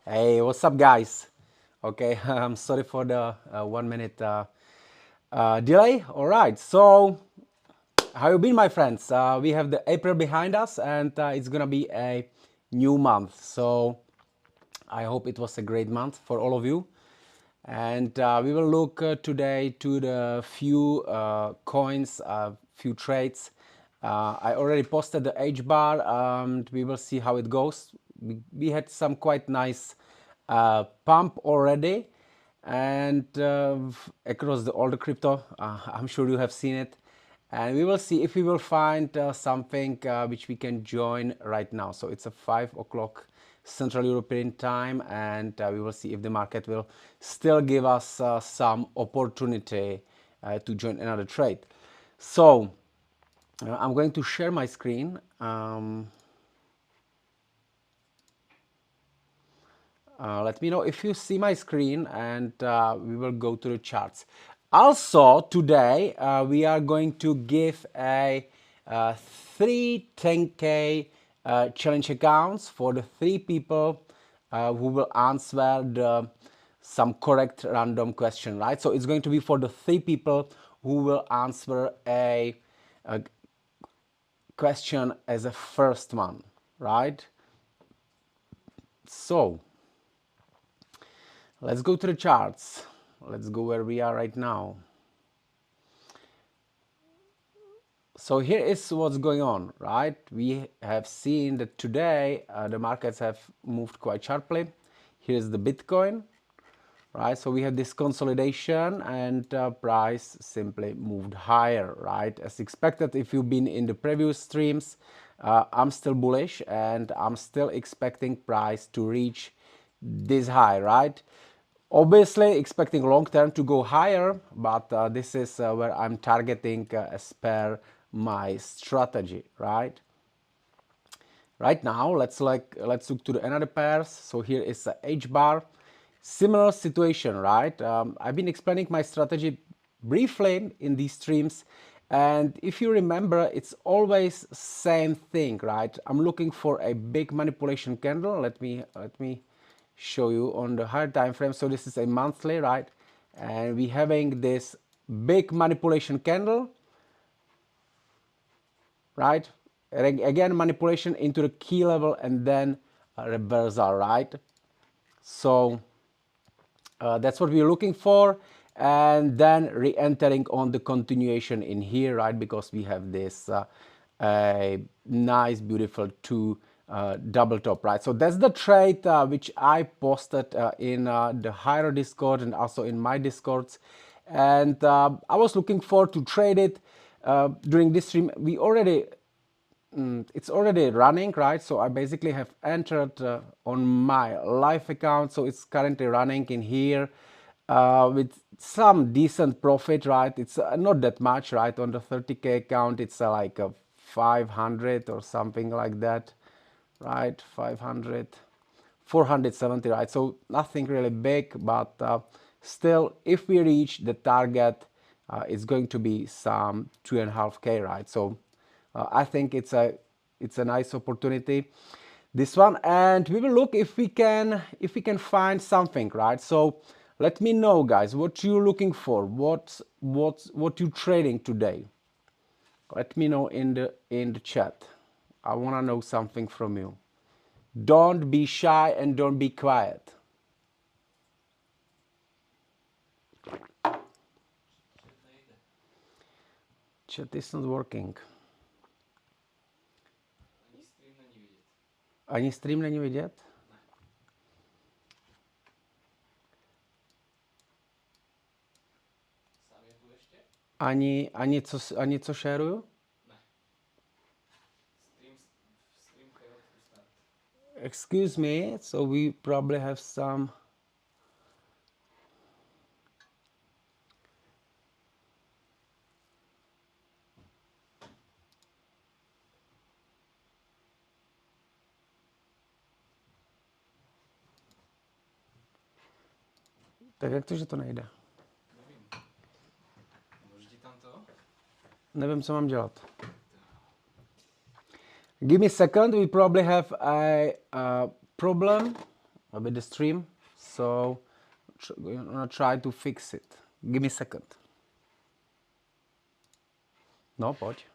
Hey, what's up, guys? Okay, I'm sorry for the 1 minute delay. All right, so how you been, my friends? We have the April behind us, and it's gonna be a new month. So I hope it was a great month for all of you. And we will look today to the few coins, few trades. I already posted the HBAR, and we will see how it goes. We had some quite nice pump already, and across all the crypto, I'm sure you have seen it. And we will see if we will find something which we can join right now. So it's a 5 o'clock Central European time, and we will see if the market will still give us some opportunity to join another trade. So I'm going to share my screen. Let me know if you see my screen, and we will go to the charts. Also, today we are going to give a 10K challenge accounts for the 3 people who will answer some correct random question, right? So it's going to be for the 3 people who will answer a question as a first one, right? So let's go to the charts. Let's go where we are right now. So here is what's going on, right? We have seen that today the markets have moved quite sharply. Here's the Bitcoin, right? So we have this consolidation, and price simply moved higher, right? As expected, if you've been in the previous streams, I'm still bullish, and I'm still expecting price to reach this high, right? Obviously expecting long term to go higher, but this is where I'm targeting as per my strategy, right? Right now, let's look to the another pairs. So here is the HBAR. Similar situation, right? I've been explaining my strategy briefly in these streams, and if you remember, it's always same thing, right? I'm looking for a big manipulation candle. Let me show you on the higher time frame. So this is a monthly, right? And we having this big manipulation candle, right? Again, manipulation into the key level, and then a reversal, right? So that's what we're looking for, and then re-entering on the continuation in here, right? Because we have this a nice, beautiful double top, right? So that's the trade which I posted in the Hyro Discord and also in my Discords, and I was looking forward to trade it during this stream. We already it's already running, right? So I basically have entered on my live account, so it's currently running in here with some decent profit, right? It's not that much, right? On the 30K account, it's like a 500 or something like that, right? 500, 470, right? So nothing really big, but still, if we reach the target, it's going to be some 2.5K, right? So I think it's a nice opportunity, this one, and we will look if we can find something, right? So let me know, guys, what you're looking for, what you trading today. Let me know in the chat. I want to know something from you. Don't be shy and don't be quiet. Chat is not working. Ani stream není vidět? Ani co šeruju? Excuse me, so we probably have some... Tak jak to, že to nejde? Nevím, co mám dělat. Give me a second, we probably have a problem. with the stream. So I'm gonna try to fix it. Give me a second. No, pojď.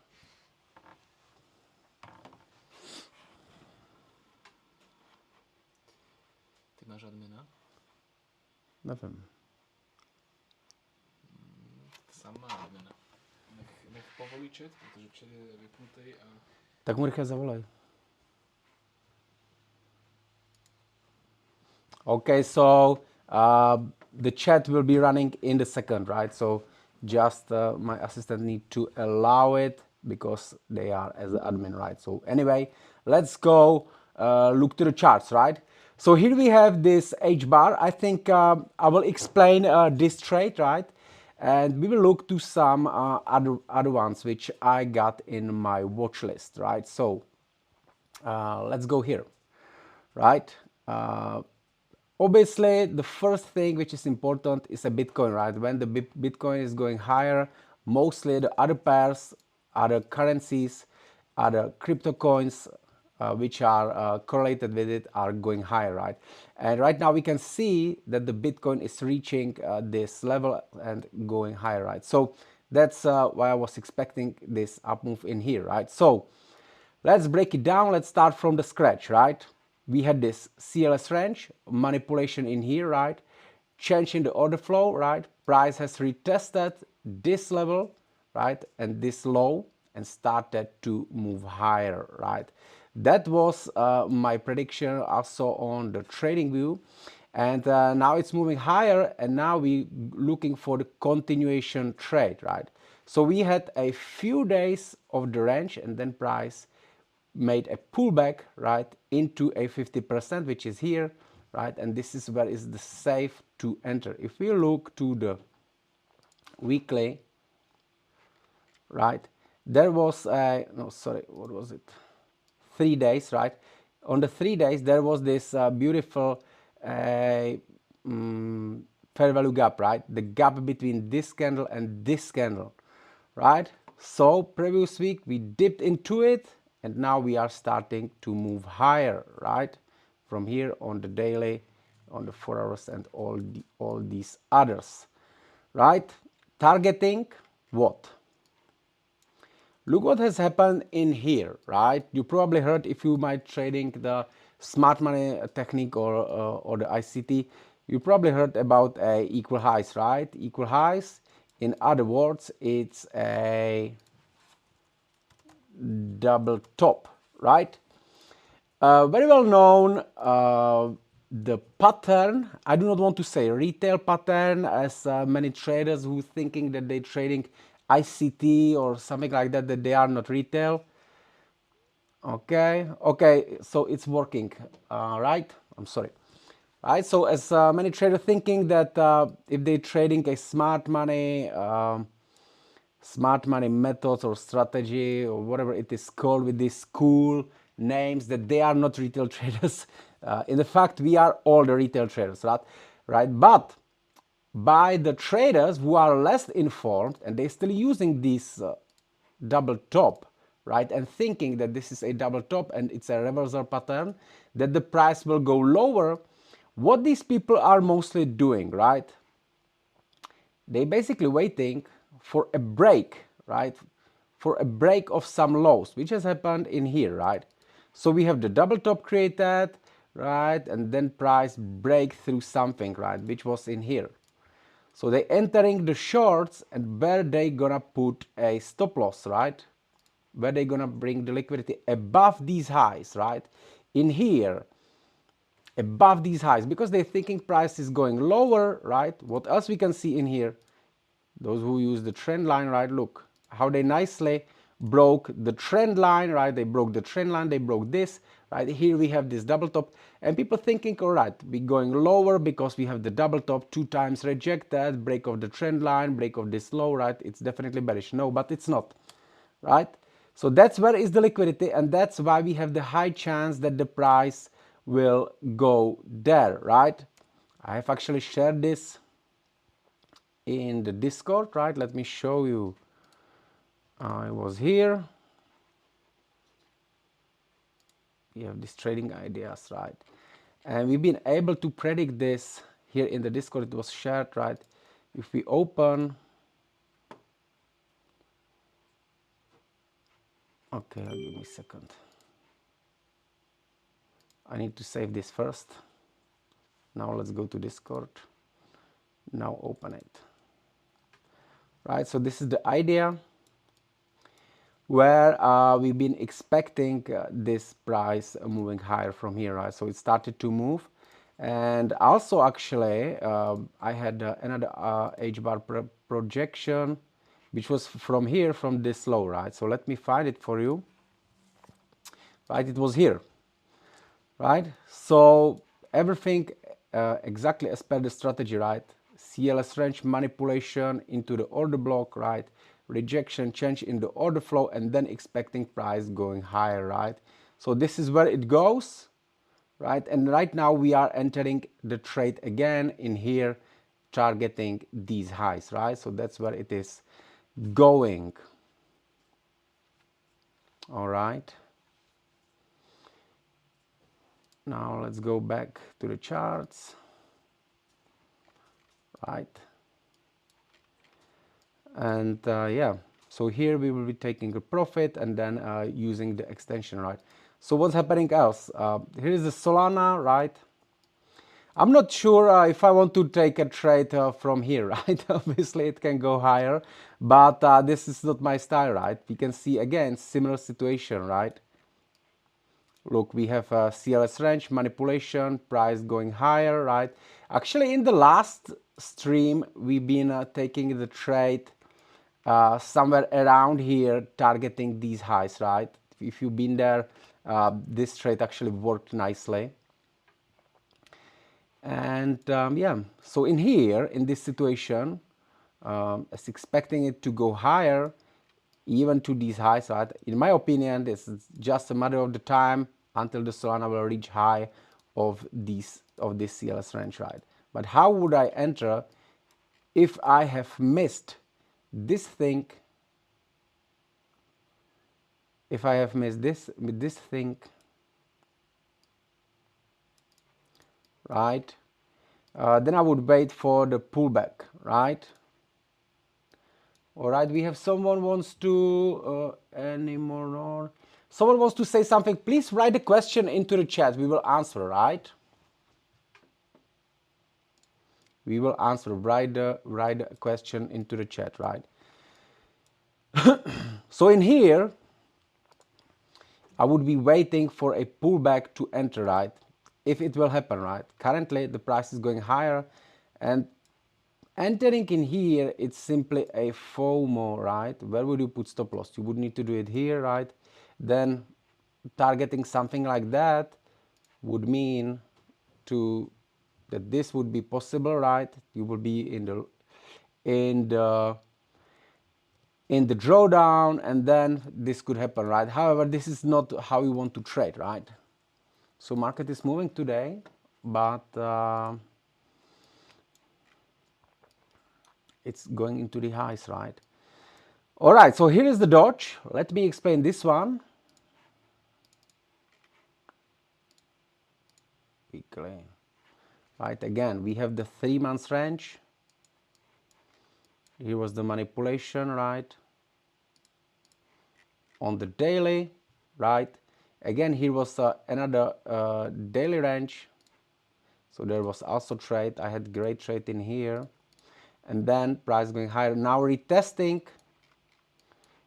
Ty máš admina? Nevím. Sám má admina. Nech povolí chat, protože chat je vypnutý a... Tak mu rychle zavolej. Okay, so the chat will be running in the second, right? So just my assistant need to allow it because they are as the admin, right? So anyway, let's go look to the charts, right? So here we have this HBAR. I think I will explain this trade, right? And we will look to some other ones which I got in my watch list, right? So let's go here, right? Obviously, the first thing which is important is a Bitcoin, right? When the Bitcoin is going higher, mostly the other pairs, other currencies, other crypto coins which are correlated with it are going higher, right? And right now we can see that the Bitcoin is reaching this level and going higher, right? So that's why I was expecting this up move in here, right? So let's break it down. Let's start from the scratch, right? We had this CLS range, manipulation in here, right? Change in the order flow, right? Price has retested this level, right? And this low and started to move higher, right? That was my prediction also on the trading view. And now it's moving higher and now we looking for the continuation trade, right? So we had a few days of the range and then price made a pullback, right, into a 50%, which is here, right, and this is where is the safe to enter. If we look to the weekly, right, there was a, no, sorry, what was it, 3 days, right? On the 3 days there was this beautiful fair value gap, right? The gap between this candle and this candle, right? So previous week we dipped into it and now we are starting to move higher, right? From here on the daily, on the 4 hours and all these others, right? Targeting what? Look what has happened in here, right? You probably heard, if you might trading the smart money technique or the ICT, you probably heard about equal highs, right? Equal highs. In other words, it's a double top, right? Very well known the pattern. I do not want to say retail pattern, as many traders who thinking that they trading ICT or something like that, that they are not retail. Okay, so it's working, right? I'm sorry. Right, so as many traders thinking that if they trading a smart money methods or strategy or whatever it is called with these cool names, that they are not retail traders. In fact, we are all the retail traders, right? But by the traders who are less informed and they still using this double top, right, and thinking that this is a double top and it's a reversal pattern, that the price will go lower, what these people are mostly doing, right? They basically waiting for a break, right? For a break of some lows, which has happened in here, right? So we have the double top created, right? And then price break through something, right? Which was in here. So they entering the shorts and where they gonna put a stop loss, right? Where they gonna bring the liquidity above these highs, right? In here, above these highs, because they're thinking price is going lower, right? What else we can see in here? Those who use the trend line, right? Look how they nicely broke the trend line, right? They broke the trend line, they broke this, right? Here we have this double top and people thinking, all right, we're going lower because we have the double top 2 times rejected, break of the trend line, break of this low, right? It's definitely bearish. No, but it's not, right? So that's where is the liquidity, and that's why we have the high chance that the price will go there, right? I have actually shared this in the Discord, right? Let me show you. I was here. You have these trading ideas, right? And we've been able to predict this here in the Discord. It was shared, right? If we open, okay, give me a second. I need to save this first. Now let's go to Discord. Now open it. Right, so this is the idea where we've been expecting this price moving higher from here, right? So it started to move. And also actually, I had another HBAR projection, which was from here, from this low, right? So let me find it for you. Right, it was here, right? So everything exactly as per the strategy, right? CLS range manipulation into the order block, right? Rejection, change in the order flow, and then expecting price going higher, right? So this is where it goes, right? And right now we are entering the trade again in here, targeting these highs, right? So that's where it is going. All right. Now let's go back to the charts, right? And yeah, so here we will be taking a profit and then using the extension, right? So what's happening else? Here is the Solana, right? I'm not sure if I want to take a trade from here, right? Obviously it can go higher, but this is not my style, right? We can see again similar situation, right? Look, we have a CLS range manipulation, price going higher, right? Actually, in the last stream, we've been taking the trade somewhere around here, targeting these highs, right? If you've been there, this trade actually worked nicely. And yeah, so in here, in this situation, it's expecting it to go higher, even to these highs, right? In my opinion, this is just a matter of the time until the Solana will reach high of this CLS range, right? But how would I enter if I have missed this thing? If I have missed this thing, right? Then I would wait for the pullback, right? All right, we have someone wants to any more. Someone wants to say something. Please write a question into the chat. We will answer, right? We will answer. Write a question into the chat, right? So in here, I would be waiting for a pullback to enter, right? If it will happen, right? Currently, the price is going higher, and entering in here, it's simply a FOMO, right? Where would you put stop loss? You would need to do it here, right? Then targeting something like that would mean that this would be possible, right? You will be in the drawdown, and then this could happen, right? However, this is not how we want to trade, right? So market is moving today, but it's going into the highs, right? All right, so here is the DOGE. Let me explain this one quickly. Right, again, we have the 3 months range. Here was the manipulation, right? On the daily, right? Again, here was another daily range. So there was also trade. I had great trade in here. And then price going higher. Now retesting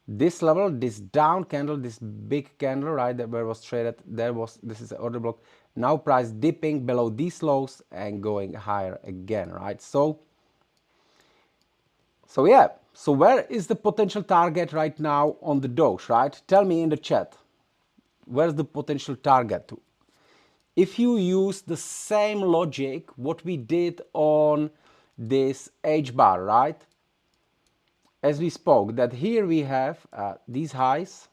this level, this down candle, this big candle, right, that where was traded, this is the order block. Now price dipping below these lows and going higher again, right? So yeah, so where is the potential target right now on the DOGE, right? Tell me in the chat, where's the potential target? If you use the same logic, what we did on this HBAR, right? As we spoke, that here we have these highs,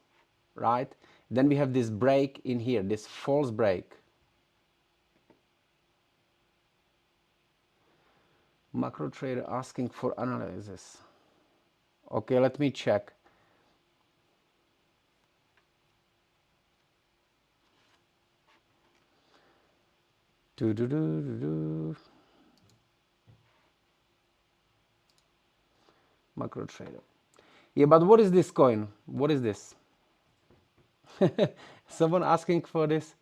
right? Then we have this break in here, this false break. Macro trader asking for analysis. Okay, let me check. Macro trader. Yeah, but what is this coin? What is this? Someone asking for this.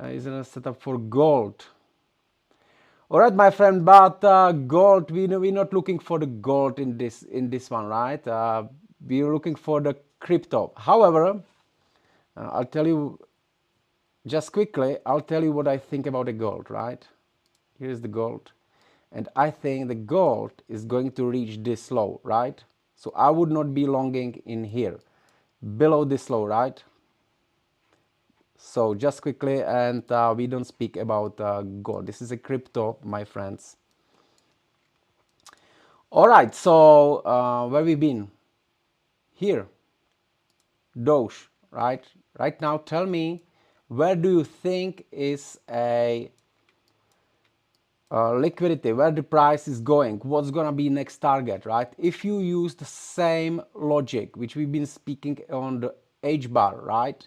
Isn't a setup for gold? All right, my friend, but gold, we're not looking for the gold in this one, right? We're looking for the crypto. However, I'll tell you just quickly, I'll tell you what I think about the gold, right? Here's the gold. And I think the gold is going to reach this low, right? So I would not be longing in here, below this low, right? So just quickly, and we don't speak about gold. This is a crypto, my friends. All right, so where we been? Here, DOGE, right? Right now, tell me, where do you think is a liquidity, where the price is going, what's gonna be next target, right? If you use the same logic which we've been speaking on the HBAR, right?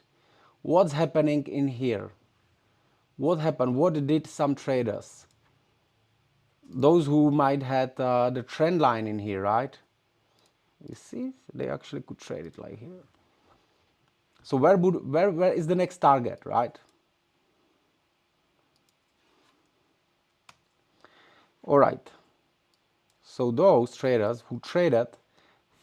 What's happening in here? What happened? What did some traders? Those who might had the trend line in here, right? You see, they actually could trade it like here. So where is the next target, right? All right. So those traders who traded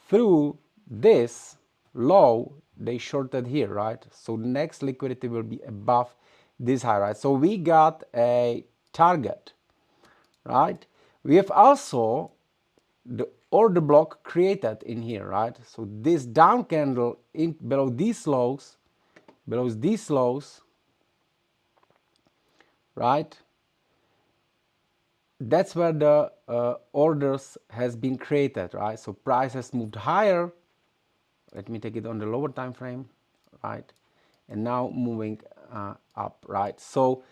through this low, they shorted here, right? So next liquidity will be above this high, right? So we got a target, right? We have also the order block created in here, right? So this down candle in below these lows, right? That's where the orders has been created, right? So price has moved higher. Let me take it on the lower time frame, right? And now moving up, right? So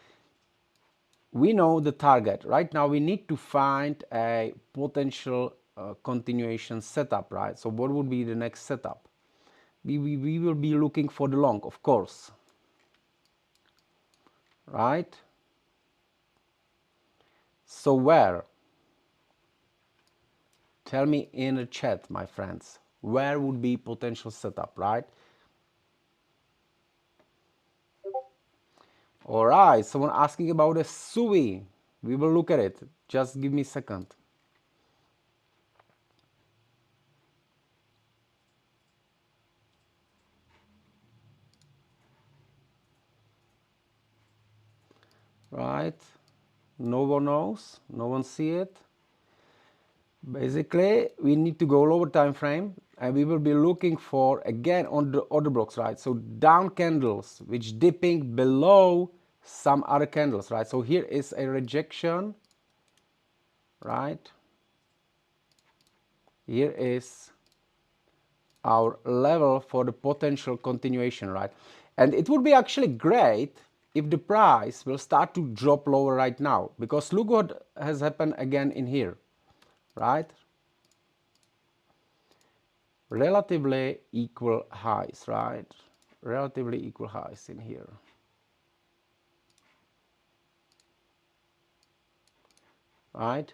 we know the target. Right now we need to find a potential continuation setup, right? So what would be the next setup? We will be looking for the long, of course, right? So where? Tell me in the chat, my friends, where would be potential setup, right? All right, someone asking about a SUI. We will look at it. Just give me a second. Right? No one knows. No one see it. Basically, we need to go lower time frame, and we will be looking for again on the order blocks, right? So down candles which dipping below some other candles, right? So here is a rejection, right? Here is our level for the potential continuation, right? And it would be actually great if the price will start to drop lower right now, because look what has happened again in here, right? Relatively equal highs, right? Relatively equal highs in here. Right?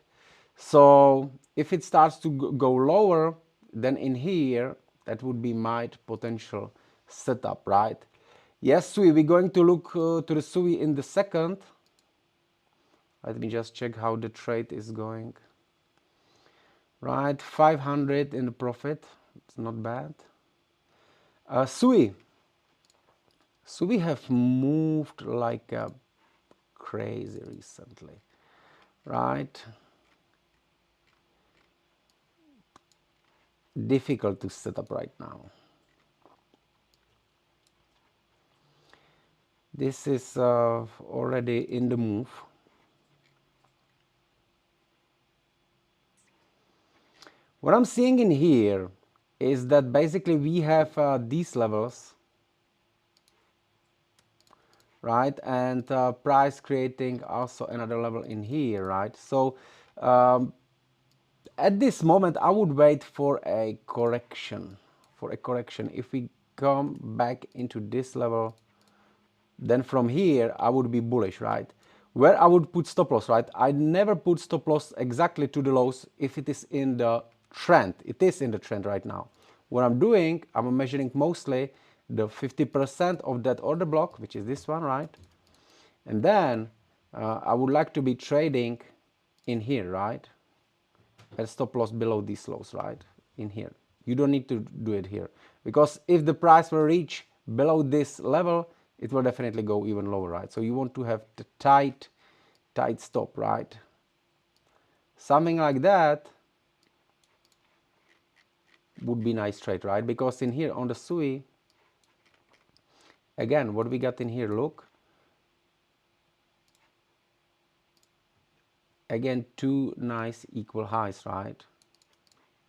So if it starts to go lower, then in here, that would be my potential setup, right? Yes, SUI, we're going to look to the SUI in the second. Let me just check how the trade is going. Right, 500 in the profit. It's not bad. SUI. SUI have moved like a crazy recently, right? Difficult to set up right now. This is already in the move. What I'm seeing in here is that basically we have these levels, right? And price creating also another level in here, right? So at this moment, I would wait for a correction. If we come back into this level, then from here I would be bullish, right? where I would put stop loss, right? I never put stop loss exactly to the lows if it is in the trend. It is in the trend right now. What I'm doing, I'm measuring mostly the 50% of that order block, which is this one, right? And then I would like to be trading in here, right? At stop loss below these lows, right? In here. You don't need to do it here, because if the price will reach below this level, it will definitely go even lower, right? So you want to have the tight stop, right? Something like that would be nice trade, right? Because in here on the SUI, again, what we got in here, look, again, two nice equal highs, right?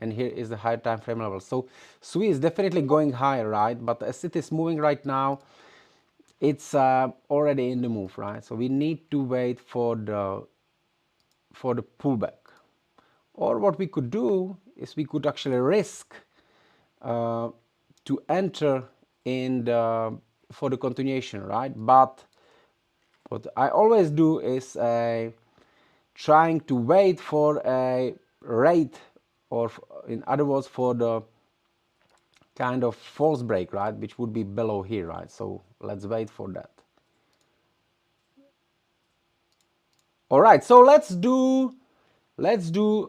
And here is the higher time frame level. So SUI is definitely going higher, right? But as it is moving right now, it's already in the move, right? So we need to wait for the pullback. Or what we could do is we could actually risk to enter in the for the continuation, right? But what I always do is trying to wait for a rate, or in other words, for the kind of false break, right, which would be below here, right? So let's wait for that. All right, so let's do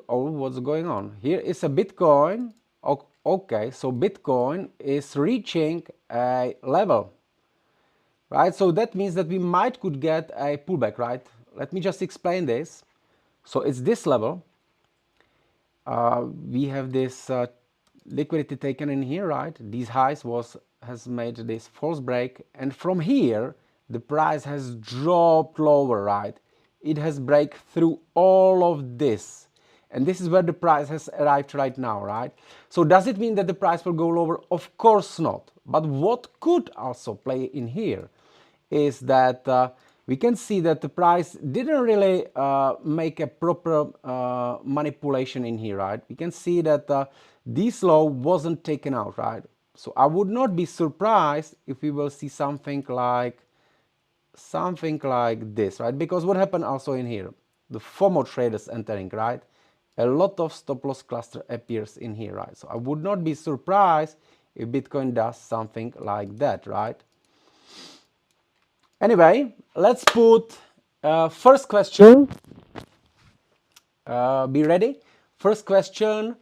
oh, what's going on here is a Bitcoin. Okay, so Bitcoin is reaching a level, right? So that means that we might could get a pullback, right? Let me just explain this. So it's this level. We have this liquidity taken in here, right? These highs has made this false break, and from here the price has dropped lower, right? It has break through all of this, and this is where the price has arrived right now, right? So does it mean that the price will go lower? Of course not. But what could also play in here is that we can see that the price didn't really make a proper manipulation in here, right? We can see that this low wasn't taken out, right? So I would not be surprised if we will see something like this, right? Because what happened also in here, the FOMO traders entering, right? A lot of stop loss cluster appears in here, right? So I would not be surprised if Bitcoin does something like that, right? Anyway, let's put first question. Be ready. First question,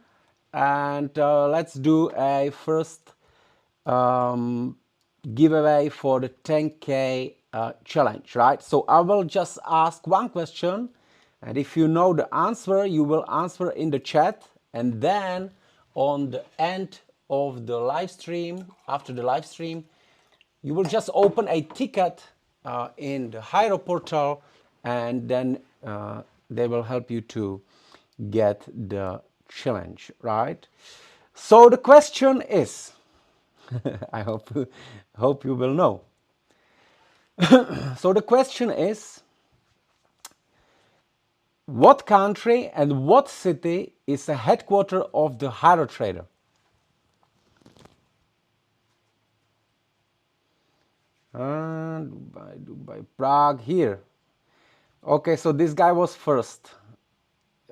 and let's do a first giveaway for the 10K challenge, right? So I will just ask one question, and if you know the answer, you will answer in the chat, and then on the end of the live stream, after the live stream, you will just open a ticket in the Hyro portal, and then they will help you to get the challenge, right? So the question is, I hope you will know. So the question is, what country and what city is the headquarter of the HyroTrader? Dubai, Prague, here. Okay, so this guy was first.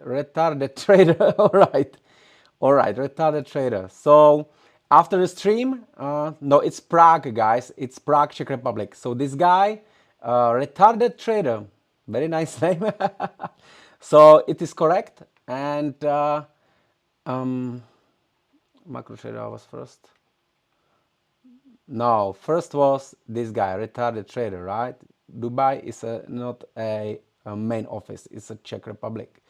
Retarded trader. All right, retarded trader. So after the stream, no, it's Prague, guys. It's Prague, Czech Republic. So this guy, retarded trader, very nice name. So it is correct. And macro trader was first. No, first was this guy, retarded trader, right? Dubai is not a main office. It's a Czech Republic.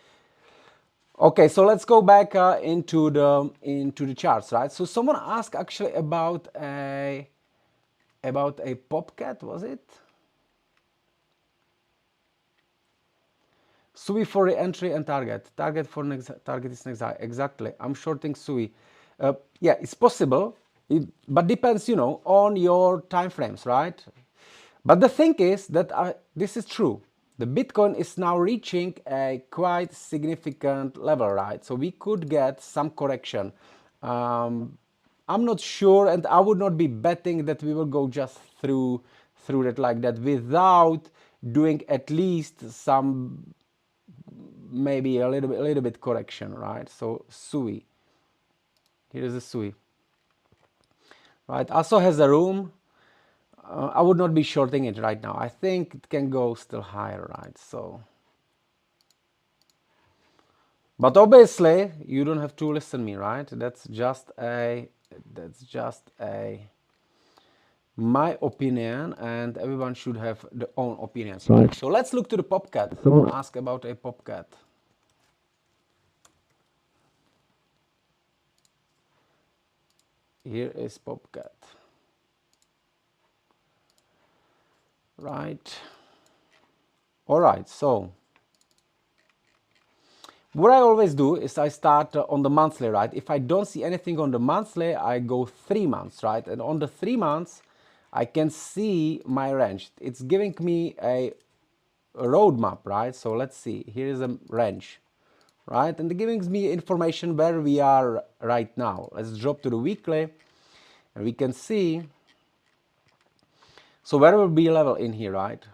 Okay, so let's go back into the charts, right? So someone asked actually about a Popcat, was it? SUI for re-entry and target. Target is next high. Exactly. I'm shorting SUI. Yeah, it's possible, but depends, on your time frames, right? But the thing is that this is true. The Bitcoin is now reaching a quite significant level, right? So we could get some correction. I'm not sure, and I would not be betting that we will go just through that like that without doing at least some, maybe a little bit correction, right? So SUI, here is a SUI, right? Also has a room. I would not be shorting it right now. I think it can go still higher, right? So, but obviously you don't have to listen me, right? That's just a my opinion, and everyone should have their own opinions, right? So let's look to the Popcat. Someone asked about a Popcat. Here is Popcat, right? All right, so what I always do is I start on the monthly, right? If I don't see anything on the monthly, I go 3 months, right? And on the 3 months, I can see my range. It's giving me a roadmap, right? So let's see, here is a range, right? And it gives me information where we are right now. Let's drop to the weekly, and we can see, so where will be level in here, right?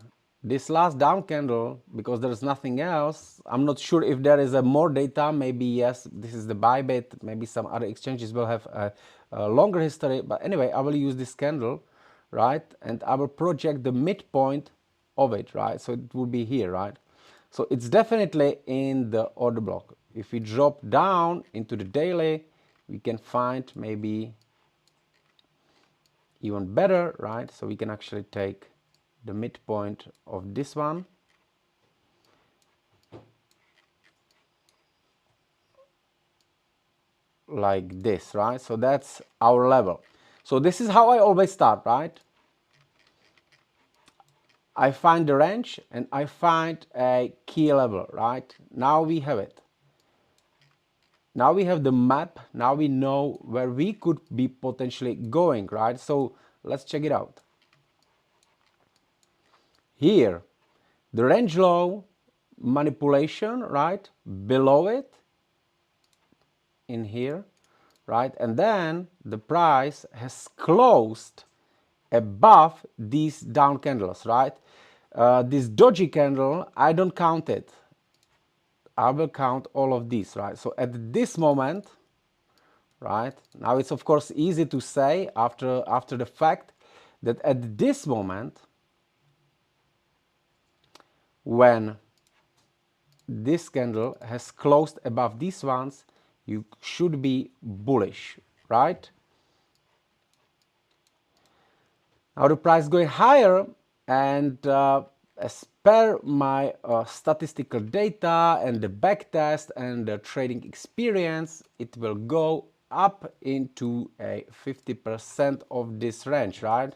This last down candle, because there's nothing else, I'm not sure if there is a more data, maybe yes, this is the buy bit, maybe some other exchanges will have a longer history, but anyway, I will use this candle, right? And I will project the midpoint of it, right? So it will be here, right? So it's definitely in the order block. If we drop down into the daily, we can find maybe even better, right? So we can actually take the midpoint of this one, like this, right? So that's our level. So this is how I always start, right? I find the range and I find a key level, right? Now we have it. Now we have the map. Now we know where we could be potentially going, right? So let's check it out. Here, the range low manipulation, right? Below it, in here, right? And then the price has closed above these down candles, right? This doji candle, I don't count it. I will count all of these, right? So at this moment, right? Now it's of course easy to say after the fact that at this moment, when this candle has closed above these ones, you should be bullish, right? Now the price going higher, and as per my statistical data and the backtest and the trading experience, it will go up into a 50% of this range, right?